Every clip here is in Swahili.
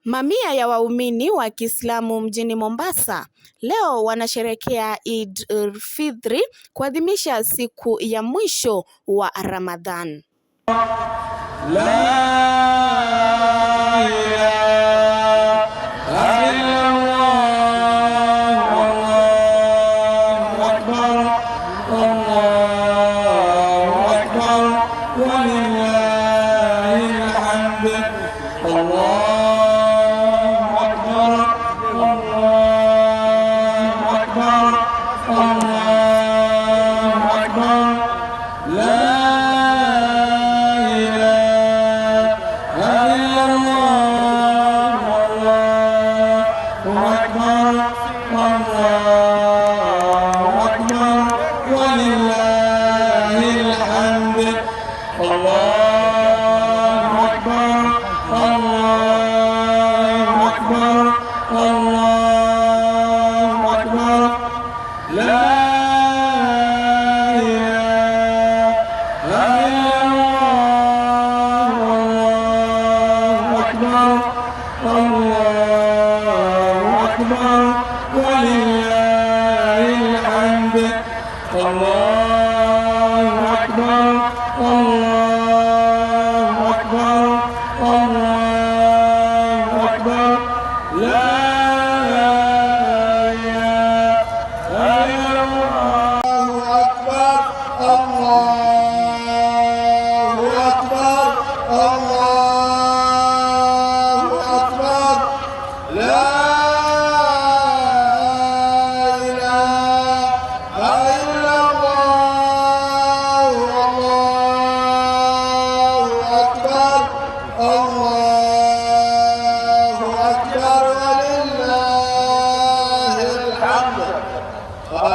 Mamia ya waumini wa Kiislamu mjini Mombasa leo wanasherehekea Eid-ul-Fitr kuadhimisha siku ya mwisho wa Ramadhan.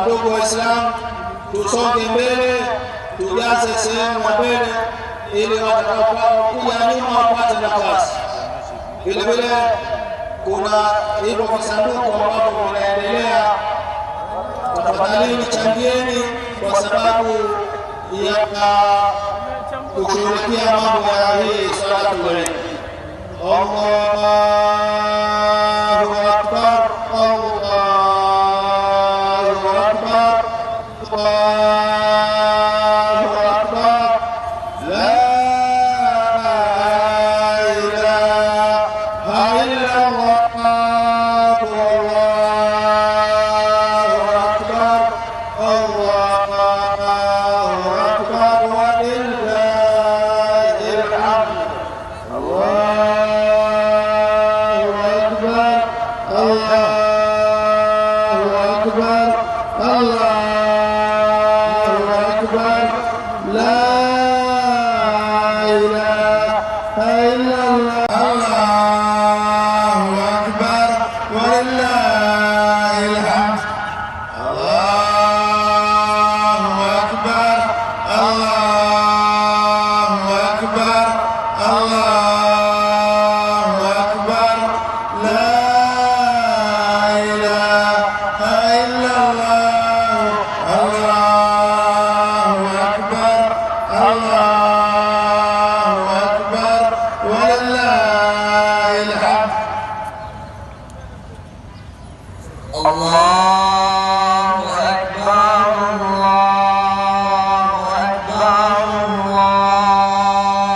Ndugu Waislamu, tusonge mbele, tujaze sehemu ya mbele ili watakaokuja nyuma wapate nafasi. Vile vile kuna hivyo visanduku ambavyo vinaendelea. Tafadhali changieni kwa sababu ya kushughulikia mambo ya hii salatu ya Eid. Allahu Akbar, Allahu Akbar, Allahu Akbar, la ilaha illallah, Allahu Akbar, Allahu Akbar, wa lillahil hamd. Allahu Akbar, Allahu Akbar, Allahu Akbar, la ilaha illallah.